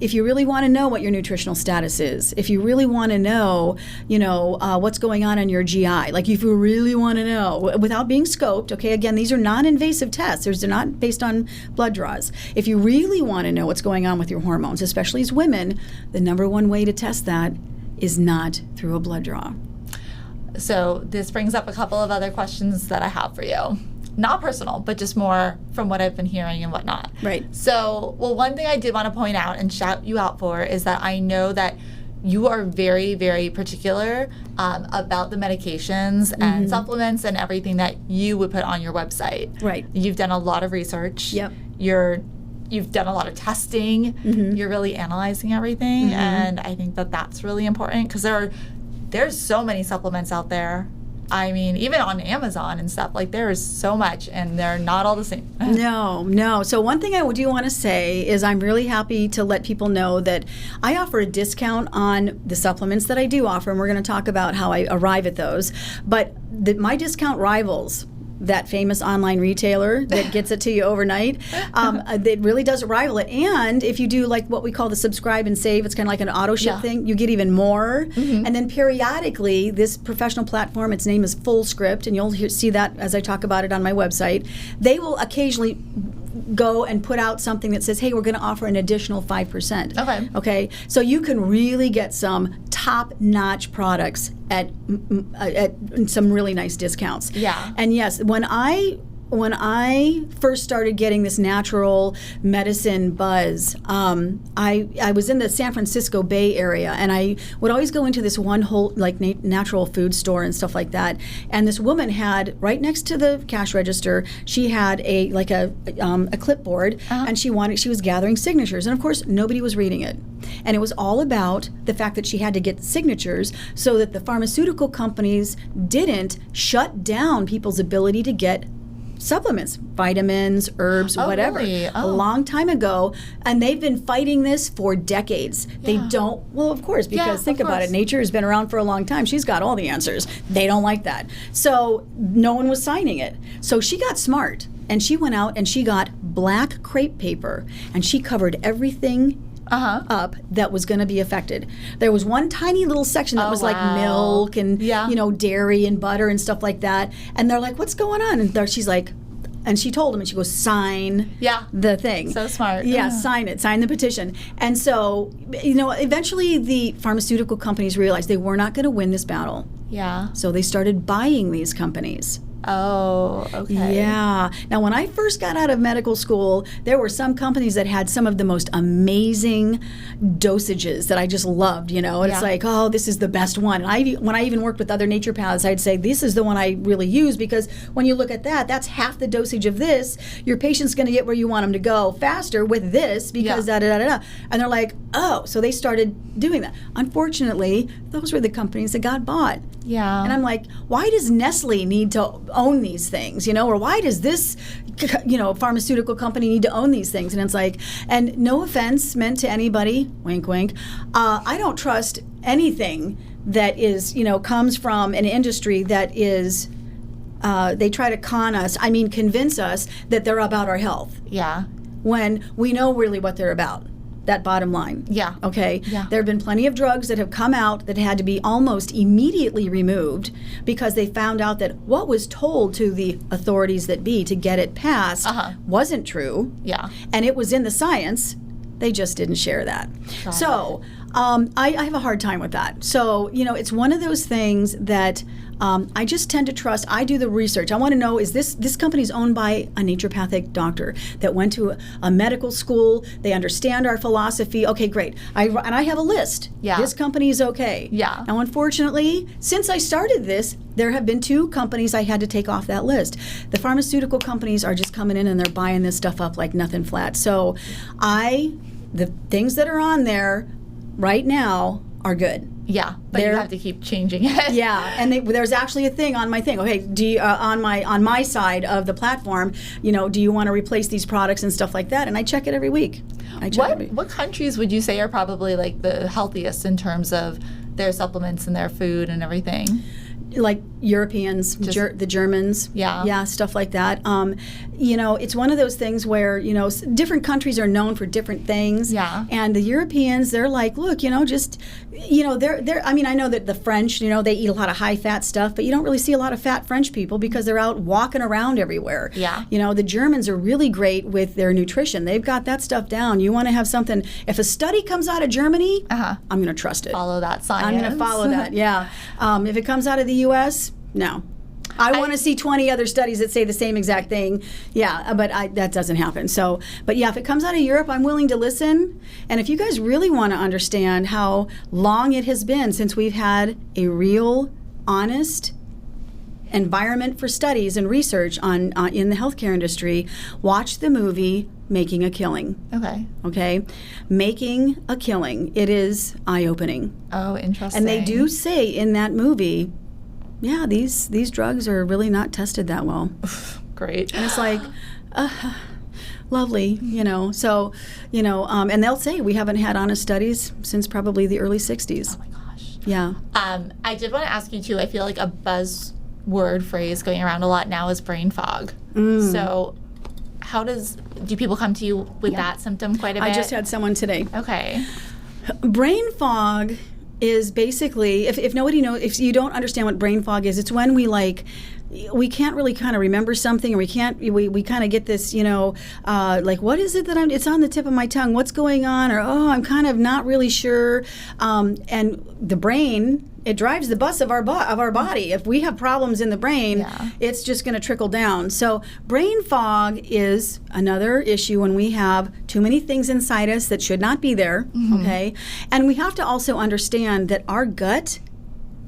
if you really want to know what your nutritional status is, if you really want to know, what's going on in your GI, like if you really want to know without being scoped, okay, again, these are non-invasive tests. They're not based on blood draws. If you really want to know what's going on with your hormones, especially as women, the number one way to test that is not through a blood draw. So this brings up a couple of other questions that I have for you. Not personal, but just more from what I've been hearing and whatnot. Right. So, one thing I did want to point out and shout you out for is that I know that you are very, very particular about the medications and supplements and everything that you would put on your website. Right. You've done a lot of research. Yep. You've done a lot of testing. You're really analyzing everything, and I think that that's really important because there's so many supplements out there. I mean, even on Amazon and stuff, like there is so much, and they're not all the same. No. So one thing I do want to say is I'm really happy to let people know that I offer a discount on the supplements that I do offer, and we're going to talk about how I arrive at those. But my discount rivals that famous online retailer that gets it to you overnight. It really does rival it. And if you do like what we call the subscribe and save, it's kind of like an auto ship thing, you get even more. And then periodically, this professional platform, its name is FullScript, and you'll see that as I talk about it on my website, they will occasionally go and put out something that says, hey, we're going to offer an additional 5%. Okay. So you can really get some top-notch products at some really nice discounts. Yeah. And yes, when I first started getting this natural medicine buzz, I was in the San Francisco Bay Area, and I would always go into this one whole like natural food store and stuff like that. And this woman had right next to the cash register, she had a clipboard, and she was gathering signatures, and of course nobody was reading it. And it was all about the fact that she had to get signatures so that the pharmaceutical companies didn't shut down people's ability to get supplements, vitamins, herbs, whatever. Really? A long time ago, and they've been fighting this for decades. They don't, well, of course, because think about it, nature has been around for a long time. She's got all the answers. They don't like that. So no one was signing it. So she got smart, and she went out and she got black crepe paper, and she covered everything up that was going to be affected. There was one tiny little section that was like milk and dairy and butter and stuff like that. And they're like, "What's going on?" And she's like, and she told him, and she goes, "Sign the thing." So smart. Yeah, sign it. Sign the petition. And so, eventually the pharmaceutical companies realized they were not going to win this battle. Yeah. So they started buying these companies. Oh, okay. Yeah. Now, when I first got out of medical school, there were some companies that had some of the most amazing dosages that I just loved, and it's like, oh, this is the best one. And when I even worked with other naturopaths, I'd say, this is the one I really use, because when you look at that, that's half the dosage of this. Your patient's going to get where you want them to go faster with this, because da-da-da-da-da. And they're like, oh, so they started doing that. Unfortunately, those were the companies that got bought. Yeah. And I'm like, why does Nestle need to own these things, or why does this, pharmaceutical company need to own these things? And it's like, and no offense meant to anybody, wink, wink, I don't trust anything that is, comes from an industry that is, they try to convince us that they're about our health. Yeah. When we know really what they're about. That bottom line. Yeah. Okay? Yeah. There have been plenty of drugs that have come out that had to be almost immediately removed because they found out that what was told to the authorities that be to get it passed wasn't true. Yeah. And it was in the science. They just didn't share that. So I have a hard time with that. So, it's one of those things that I just tend to trust. I do the research. I want to know, is this company's owned by a naturopathic doctor that went to a medical school? They understand our philosophy. Okay, great. And I have a list. Yeah. This company is okay. Yeah. Now, unfortunately, since I started this, there have been 2 companies I had to take off that list. The pharmaceutical companies are just coming in and they're buying this stuff up like nothing flat. So the things that are on there right now are good. Yeah, but you have to keep changing it. Yeah, and there's actually a thing on my thing. Okay, do you, on my side of the platform, do you want to replace these products and stuff like that? And I check it every week. What countries would you say are probably like the healthiest in terms of their supplements and their food and everything? Like Europeans, the Germans, stuff like that. It's one of those things where different countries are known for different things. Yeah. And the Europeans, they're like, look, they're. I mean, I know that the French, they eat a lot of high fat stuff, but you don't really see a lot of fat French people because they're out walking around everywhere. Yeah. The Germans are really great with their nutrition. They've got that stuff down. You want to have something. If a study comes out of Germany, I'm going to trust it. Follow that science. I'm going to follow that. Yeah. If it comes out of the U.S., no. I want to see 20 other studies that say the same exact thing. Yeah, but that doesn't happen. So, but yeah, if it comes out of Europe, I'm willing to listen. And if you guys really want to understand how long it has been since we've had a real, honest environment for studies and research on in the healthcare industry, watch the movie Making a Killing. Okay? Making a Killing. It is eye-opening. Oh, interesting. And they do say in that movie, yeah, these drugs are really not tested that well. Great. And it's like, lovely, So, and they'll say we haven't had honest studies since probably the early 60s. Oh my gosh. Yeah. I did want to ask you too, I feel like a buzzword phrase going around a lot now is brain fog. So do people come to you with that symptom quite a bit? I just had someone today. Okay. Brain fog is basically, if nobody knows, if you don't understand what brain fog is, it's when we can't really kind of remember something, or we kind of get this, like, what is it that it's on the tip of my tongue, what's going on, or, I'm kind of not really sure. And the brain, it drives the bus of our body. If we have problems in the brain, it's just going to trickle down. So brain fog is another issue when we have too many things inside us that should not be there, okay? And we have to also understand that our gut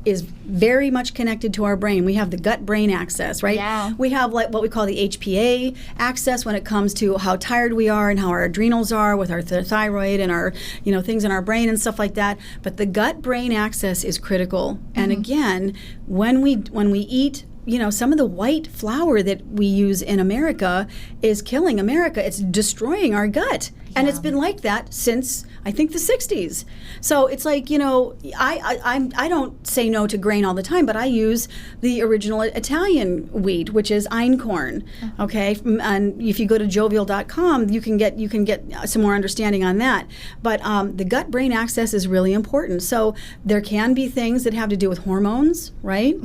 is very much connected to our brain. We have the gut-brain axis, right? Yeah. We have like what we call the HPA axis when it comes to how tired we are and how our adrenals are with our thyroid and our, things in our brain and stuff like that. But the gut-brain axis is critical. And again, when we eat, some of the white flour that we use in America is killing America. It's destroying our gut. And it's been like that since, I think, the 60s. So it's like, I don't say no to grain all the time, but I use the original Italian wheat, which is einkorn, okay? And if you go to jovial.com, you can get some more understanding on that. But the gut-brain axis is really important. So there can be things that have to do with hormones, right?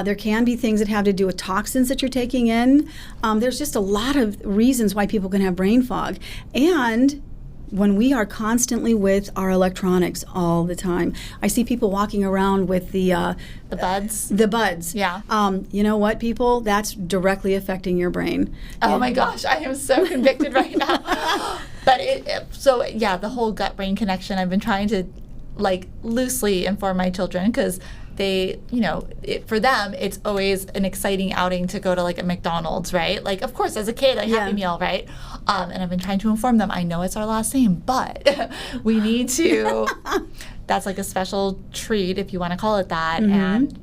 There can be things that have to do with toxins that you're taking in. There's just a lot of reasons why people can have brain fog. And when we are constantly with our electronics all the time, I see people walking around with the buds. The buds. Yeah. You know what, people? That's directly affecting your brain. Oh my gosh, I am so convicted right now. But the whole gut-brain connection, I've been trying to loosely inform my children because they, for them, it's always an exciting outing to go to a McDonald's, right? Of course, as a kid, a Happy Meal, right? And I've been trying to inform them, I know it's our last name, but we need to, that's a special treat, if you want to call it that, and,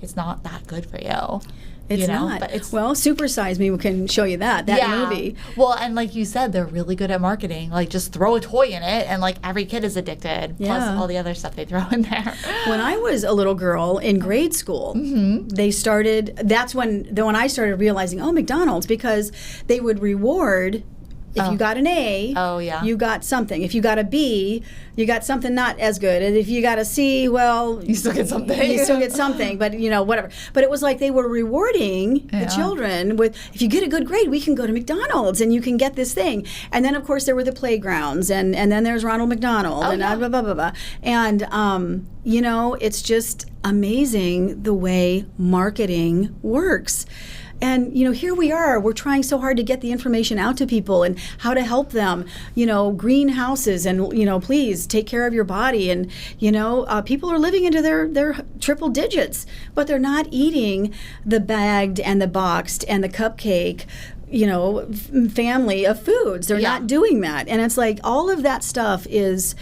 it's not that good for you. It's not. But Super Size Me can show you that movie. Well, and like you said, they're really good at marketing. Just throw a toy in it, and every kid is addicted. Plus all the other stuff they throw in there. When I was a little girl in grade school, they started. That's when I started realizing, McDonald's, because they would reward. If you got an A, you got something. If you got a B, you got something not as good. And if you got a C, well, you still get something. You still get something, but whatever. But it was like they were rewarding the children with, if you get a good grade, we can go to McDonald's and you can get this thing. And then of course there were the playgrounds, and then there's Ronald McDonald and blah blah blah blah. And it's just amazing the way marketing works. And, here we are. We're trying so hard to get the information out to people and how to help them. Greenhouses and, please take care of your body. And, people are living into their triple digits, but they're not eating the bagged and the boxed and the cupcake, family of foods. They're not doing that. And it's like all of that stuff is,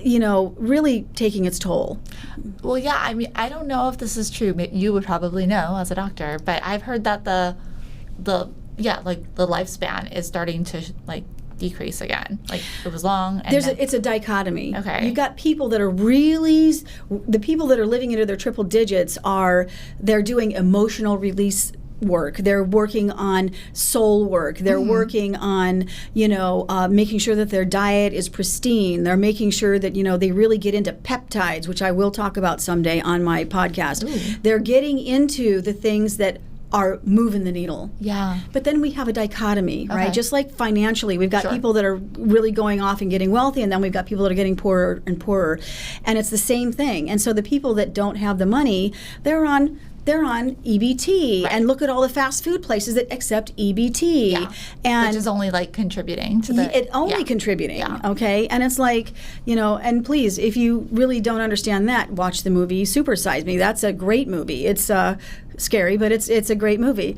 really taking its toll. Well, yeah, I mean, I don't know if this is true. You would probably know as a doctor, but I've heard that the lifespan is starting to decrease again. It was long. And it's a dichotomy. Okay. You've got people that are the people that are living into their triple digits they're doing emotional release work. They're working on soul work. They're working on, making sure that their diet is pristine. They're making sure that, they really get into peptides, which I will talk about someday on my podcast. Ooh. They're getting into the things that are moving the needle. Yeah. But then we have a dichotomy, right? Just like financially, we've got people that are really going off and getting wealthy, and then we've got people that are getting poorer and poorer. And it's the same thing. And so the people that don't have the money, they're on EBT, and look at all the fast food places that accept EBT, and which is only contributing to contributing. Okay, and it's and please, if you really don't understand that, watch the movie Super Size Me. That's a great movie. It's scary, but it's a great movie.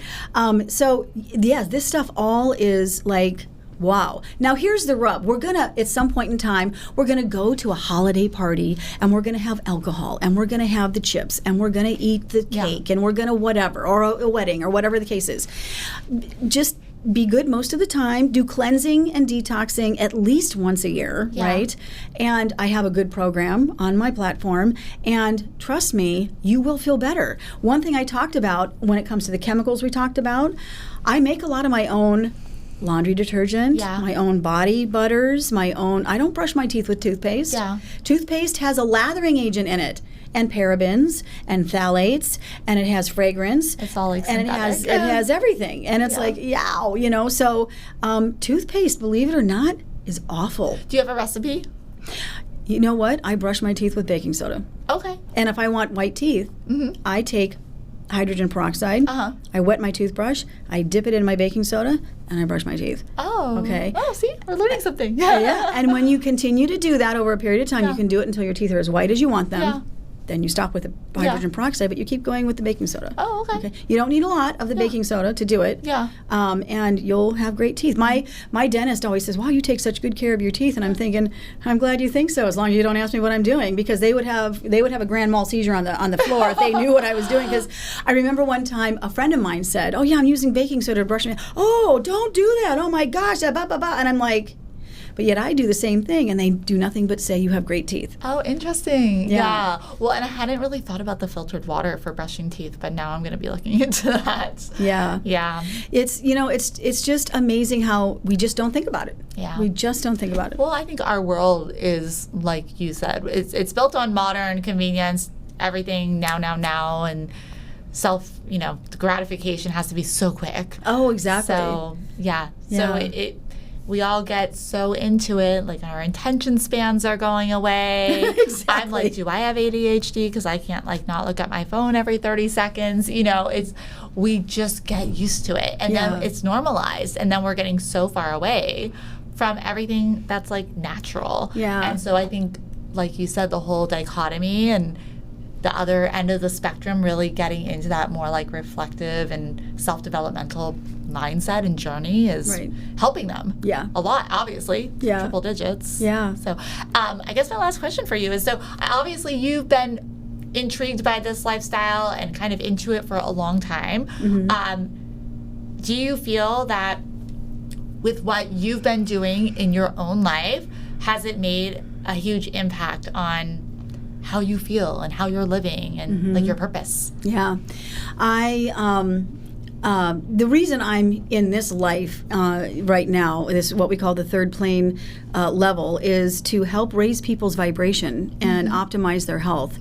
So this stuff all is wow. Now here's the rub. We're going to, at some point in time, we're going to go to a holiday party and we're going to have alcohol and we're going to have the chips and we're going to eat the cake and we're going to whatever, or a wedding or whatever the case is. Just be good most of the time. Do cleansing and detoxing at least once a year, right? And I have a good program on my platform. And trust me, you will feel better. One thing I talked about when it comes to the chemicals we talked about, I make a lot of my own laundry detergent, my own body butters, my own. I don't brush my teeth with toothpaste. Toothpaste has a lathering agent in it, and parabens and phthalates, and it has fragrance. It's all like synthetic. And it has everything. And it's like, yow, you know. So toothpaste, believe it or not, is awful. Do you have a recipe? You know what? I brush my teeth with baking soda. Okay. And if I want white teeth, I take hydrogen peroxide. I wet my toothbrush, I dip it in my baking soda, and I brush my teeth. Oh. Okay. Oh, see? We're learning something. And when you continue to do that over a period of time, you can do it until your teeth are as white as you want them. Then you stop with the hydrogen peroxide, but you keep going with the baking soda. Oh, okay. You don't need a lot of the baking soda to do it. And you'll have great teeth. My dentist always says, wow, you take such good care of your teeth. And I'm thinking, I'm glad you think so, as long as you don't ask me what I'm doing, because they would have a grand mal seizure on the floor if they knew what I was doing. Because I remember one time a friend of mine said, oh yeah, I'm using baking soda to brush my teeth. Oh, don't do that. Oh my gosh, blah, blah, blah. And I'm like, but yet I do the same thing, and they do nothing but say you have great teeth. Oh, interesting. Yeah. Well, and I hadn't really thought about the filtered water for brushing teeth, but now I'm going to be looking into that. Yeah. It's, it's just amazing how we just don't think about it. We just don't think about it. Well, I think our world is, like you said, it's built on modern convenience, everything now, and the gratification has to be so quick. Oh, exactly. So, So we all get so into it, like our attention spans are going away. Exactly. I'm like, do I have ADHD? Because I can't not look at my phone every 30 seconds. We just get used to it, and then it's normalized, and then we're getting so far away from everything that's natural. And so I think, like you said, the whole dichotomy and the other end of the spectrum, really getting into that more reflective and self-developmental mindset and journey is helping them a lot, obviously. Triple digits. So I guess my last question for you is, so obviously you've been intrigued by this lifestyle and kind of into it for a long time. Do you feel that with what you've been doing in your own life, has it made a huge impact on how you feel and how you're living and your purpose? The reason I'm in this life right now, this what we call the third plane level, is to help raise people's vibration and optimize their health.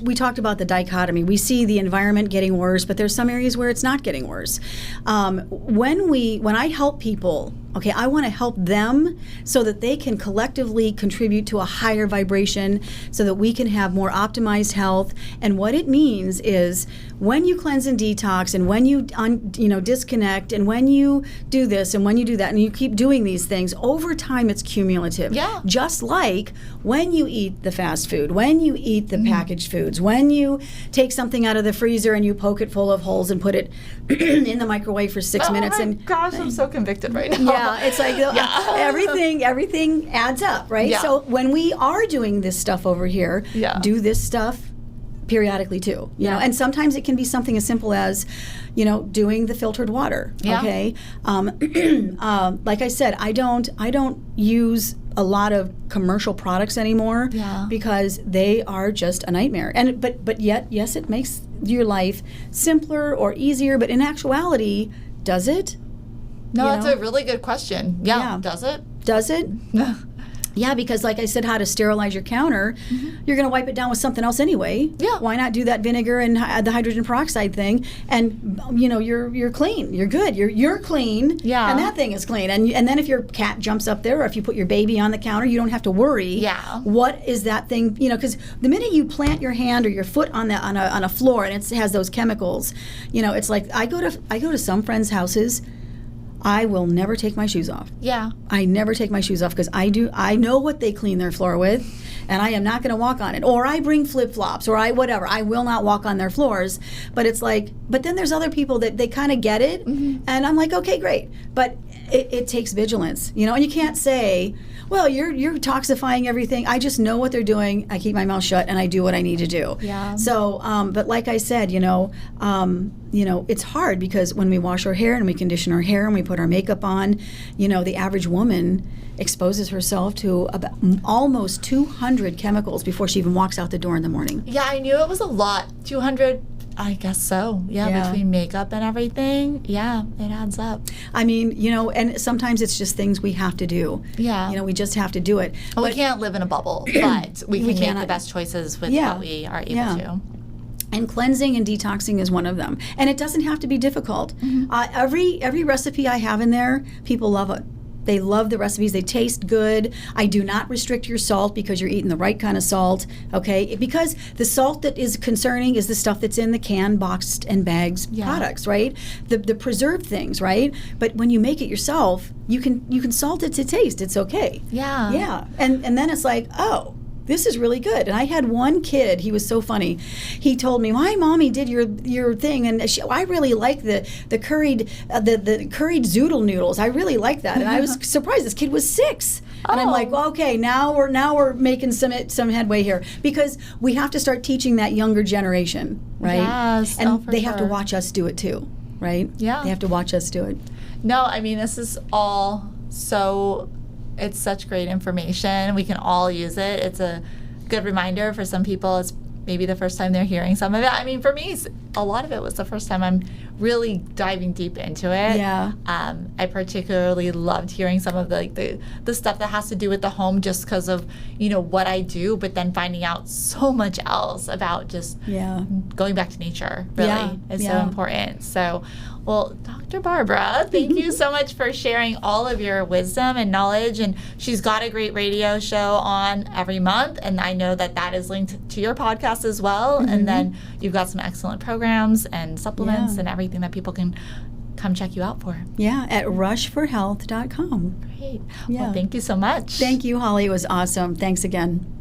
We talked about the dichotomy. We see the environment getting worse, but there's some areas where it's not getting worse. When I help people, I want to help them so that they can collectively contribute to a higher vibration so that we can have more optimized health. And what it means is, when you cleanse and detox, and when you disconnect, and when you do this and when you do that, and you keep doing these things, over time it's cumulative. Just like when you eat the fast food, when you eat the packaged foods, when you take something out of the freezer and you poke it full of holes and put it in the microwave for 6 minutes. Oh my gosh, I'm so convicted right now. It's like everything adds up, right? So when we are doing this stuff over here, do this stuff periodically too, you know, and sometimes it can be something as simple as, doing the filtered water. Like I said, I don't use a lot of commercial products anymore because they are just a nightmare. And but yet, yes, it makes your life simpler or easier, but in actuality, does it? No, that's a really good question. Does it? Does it? Yeah, because like I said, how to sterilize your counter, you're going to wipe it down with something else anyway. Why not do that vinegar and the hydrogen peroxide thing, and you're clean. You're good. You're clean. And that thing is clean. And then if your cat jumps up there, or if you put your baby on the counter, you don't have to worry. What is that thing? Because the minute you plant your hand or your foot on a floor and it has those chemicals, it's like I go to some friends' houses. I will never take my shoes off. Yeah. I never take my shoes off because I know what they clean their floor with, and I am not going to walk on it. Or I bring flip-flops, or whatever. I will not walk on their floors. But it's like, but then there's other people that they kind of get it, and I'm like, okay, great. But it takes vigilance, you know, and you can't say, well, you're toxifying everything. I just know what they're doing. I keep my mouth shut and I do what I need to do. Yeah. So, but like I said, it's hard because when we wash our hair and we condition our hair and we put our makeup on, the average woman exposes herself to about almost 200 chemicals before she even walks out the door in the morning. Yeah, I knew it was a lot. 200, I guess so. Yeah, between makeup and everything. Yeah, it adds up. I mean, and sometimes it's just things we have to do. Yeah. We just have to do it. Well, we can't live in a bubble, but we can make the best choices with what we are able to. And cleansing and detoxing is one of them. And it doesn't have to be difficult. Every recipe I have in there, people love it. They love the recipes. They taste good. I do not restrict your salt because you're eating the right kind of salt, okay? Because the salt that is concerning is the stuff that's in the canned, boxed, and bags products, right? The preserved things, right? But when you make it yourself, you can salt it to taste. It's okay. Yeah. Yeah. And then it's like, oh, this is really good. And I had one kid, he was so funny. He told me, my mommy did your thing, and I really like the curried curried zoodle noodles. I really like that. And I was surprised. This kid was 6. And I'm like, well, okay, now we're making some headway here, because we have to start teaching that younger generation, right? Yes, and they have to watch us do it too, right? Yeah. They have to watch us do it. No, I mean, this is all it's such great information. We can all use it. It's a good reminder for some people. It's maybe the first time they're hearing some of it. I mean, for me, a lot of it was the first time I'm really diving deep into it. Yeah. I particularly loved hearing some of the stuff that has to do with the home, just because of what I do, but then finding out so much else about just going back to nature. Really, is so important. So, well, Dr. Barbara, thank you so much for sharing all of your wisdom and knowledge. And she's got a great radio show on every month, and I know that is linked to your podcast as well. And then you've got some excellent programs and supplements and everything that people can come check you out for. Yeah, at rushforhealth.com. Great. Well, thank you so much. Thank you, Holly. It was awesome. Thanks again.